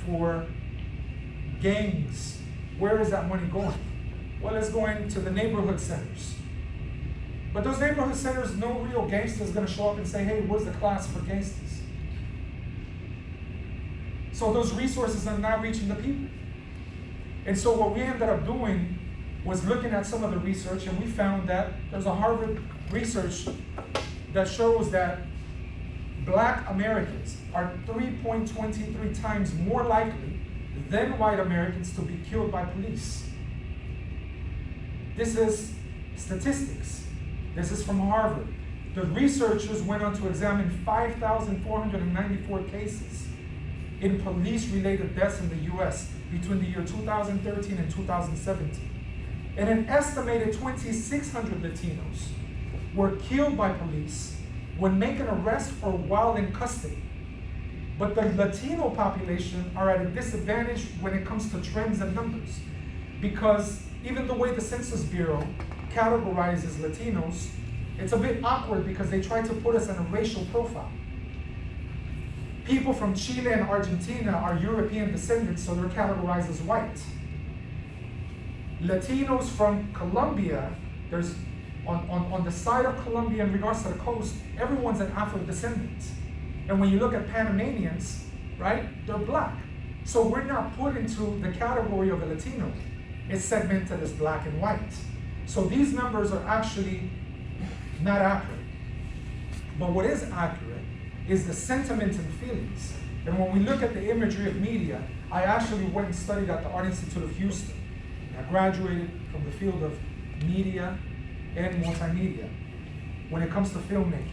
for gangs, where is that money going? Well, it's going to the neighborhood centers. But those neighborhood centers, no real gangster is going to show up and say, hey, where's the class for gangsters? So those resources are not reaching the people. And so what we ended up doing was looking at some of the research, and we found that there's a Harvard research that shows that Black Americans are 3.23 times more likely than white Americans to be killed by police. This is statistics. This is from Harvard. The researchers went on to examine 5,494 cases in police-related deaths in the US between the year 2013 and 2017. And an estimated 2,600 Latinos were killed by police when making arrests or while in custody. But the Latino population are at a disadvantage when it comes to trends and numbers, because even the way the Census Bureau categorizes Latinos, it's a bit awkward because they try to put us in a racial profile. People from Chile and Argentina are European descendants, so they're categorized as white. Latinos from Colombia, there's on the side of Colombia in regards to the coast, everyone's an Afro-descendant. And when you look at Panamanians, right, they're Black. So we're not put into the category of a Latino. It's segmented as Black and white. So these numbers are actually not accurate. But what is accurate is the sentiment and feelings. And when we look at the imagery of media, I actually went and studied at the Art Institute of Houston. I graduated from the field of media and multimedia when it comes to filmmaking.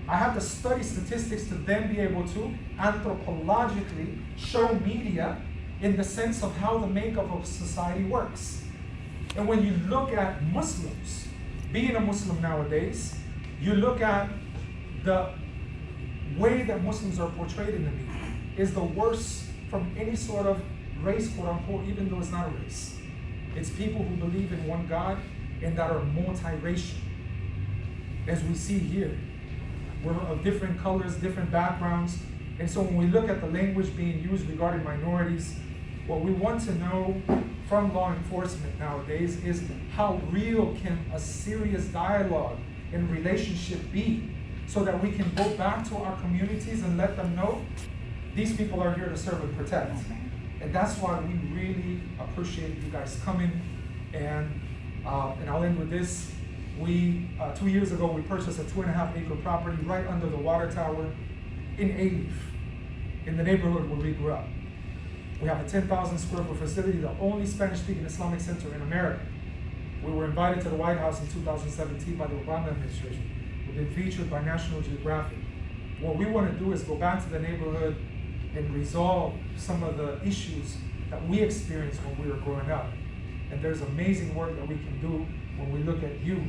I have to study statistics to then be able to anthropologically show media in the sense of how the makeup of society works. And when you look at Muslims, being a Muslim nowadays, you look at the way that Muslims are portrayed in the media is the worst from any sort of race, quote unquote, even though it's not a race. It's people who believe in one God and that are multiracial. As we see here, we're of different colors, different backgrounds. And so when we look at the language being used regarding minorities, what we want to know from law enforcement nowadays is how real can a serious dialogue and relationship be, so that we can go back to our communities and let them know these people are here to serve and protect. And that's why we really appreciate you guys coming. And I'll end with this. We, 2 years ago, we purchased a 2.5-acre property right under the water tower in Alief, in the neighborhood where we grew up. We have a 10,000 square foot facility, the only Spanish-speaking Islamic center in America. We were invited to the White House in 2017 by the Obama administration. We've been featured by National Geographic. What we want to do is go back to the neighborhood and resolve some of the issues that we experienced when we were growing up. And there's amazing work that we can do when we look at you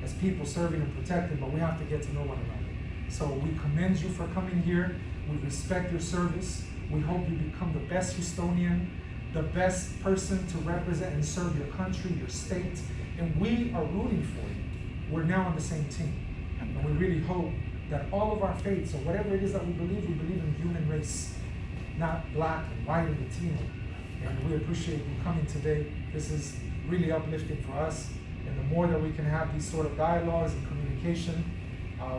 as people serving and protecting, but we have to get to know one another. So we commend you for coming here. We respect your service. We hope you become the best Houstonian, the best person to represent and serve your country, your state, and we are rooting for you. We're now on the same team. And we really hope that all of our faiths, or whatever it is that we believe in the human race, not Black and white and Latino. And we appreciate you coming today. This is really uplifting for us. And the more that we can have these sort of dialogues and communication,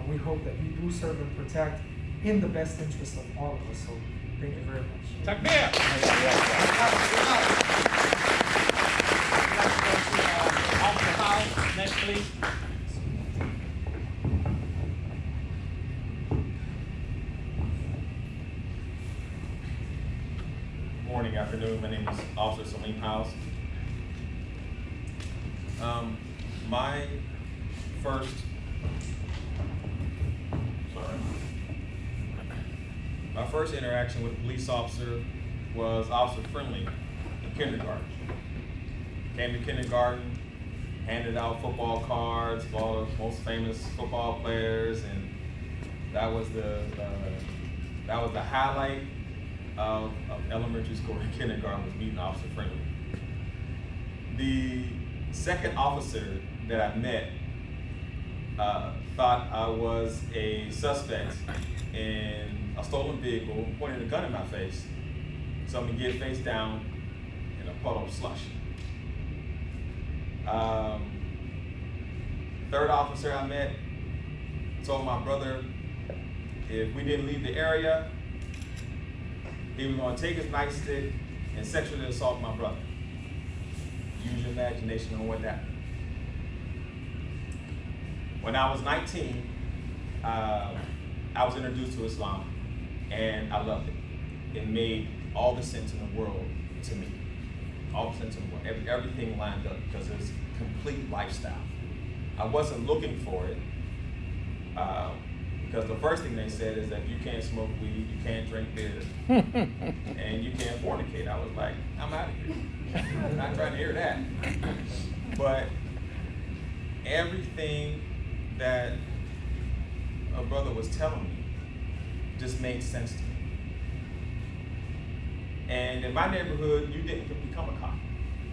we hope that you do serve and protect in the best interest of all of us. So thank you very much. Takbir! Next, please. Morning, afternoon. My name is Officer Salim Howze. My first interaction with a police officer was officer friendly in kindergarten. Came to kindergarten, handed out football cards of all the most famous football players, and that was the highlight of elementary school and kindergarten, was meeting officer friendly. The second officer that I met thought I was a suspect in a stolen vehicle, pointed a gun in my face. saw me get face down in a puddle of slush. Third officer I met told my brother if we didn't leave the area, he was going to take his nightstick and sexually assault my brother. Use your imagination on what that meant. When I was 19, I was introduced to Islam, and I loved it. It made all the sense in the world to me. All the sense in the world. Everything lined up because it was a complete lifestyle. I wasn't looking for it because the first thing they said is that you can't smoke weed, you can't drink beer, and you can't fornicate. I was like, I'm out of here. I'm not trying to hear that. But everything that a brother was telling me just made sense to me. And in my neighborhood, you didn't become a cop.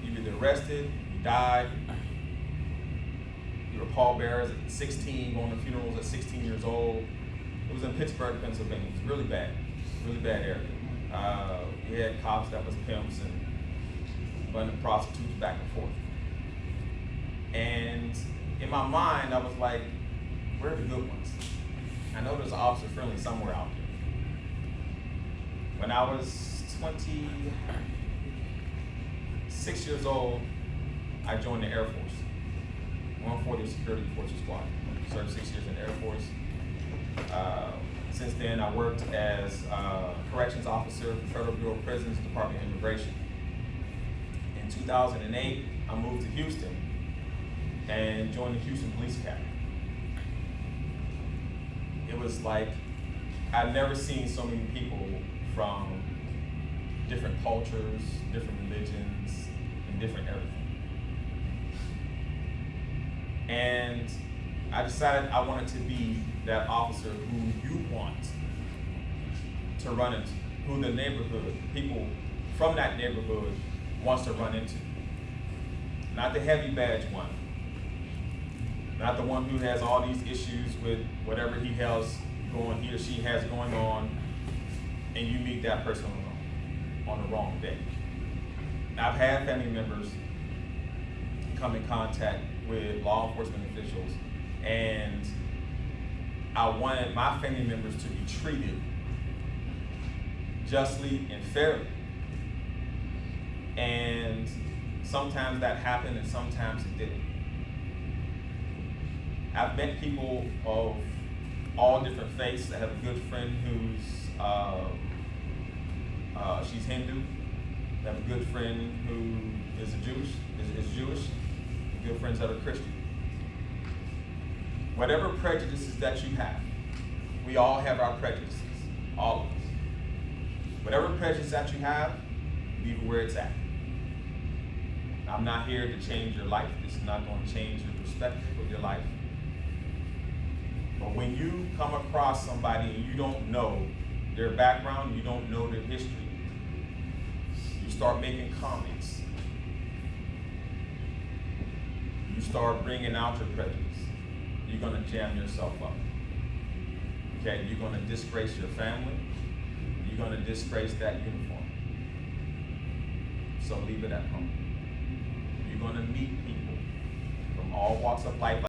You were either arrested, you died, you were pallbearers at 16, going to funerals at 16 years old. It was in Pittsburgh, Pennsylvania. It was really bad area. We had cops that was pimps and running prostitutes back and forth. And in my mind, I was like, where are the good ones? I know there's an officer friendly somewhere out there. When I was 26 years old, I joined the Air Force. 140th Security Forces Squad. Served 6 years in the Air Force. Since then, I worked as a corrections officer for Federal Bureau of Prisons, Department of Immigration. In 2008, I moved to Houston and joined the Houston Police Academy. It was like, I've never seen so many people from different cultures, different religions, and different everything. And I decided I wanted to be that officer who you want to run into, who the neighborhood, people from that neighborhood wants to run into. Not the heavy badge one. Not the one who has all these issues with whatever he or she has going on, and you meet that person on the wrong day. I've had family members come in contact with law enforcement officials, and I wanted my family members to be treated justly and fairly. And sometimes that happened and sometimes it didn't. I've met people of all different faiths. I have a good friend who's she's Hindu. I have a good friend who is Jewish, and good friends that are Christian. Whatever prejudices that you have, we all have our prejudices, all of us. Whatever prejudice that you have, leave it where it's at. I'm not here to change your life. This is not going to change your perspective of your life. But when you come across somebody and you don't know their background, you don't know their history, you start making comments. You start bringing out your prejudice. You're going to jam yourself up. Okay, you're going to disgrace your family. You're going to disgrace that uniform. So leave it at home. You're going to meet people from all walks of life.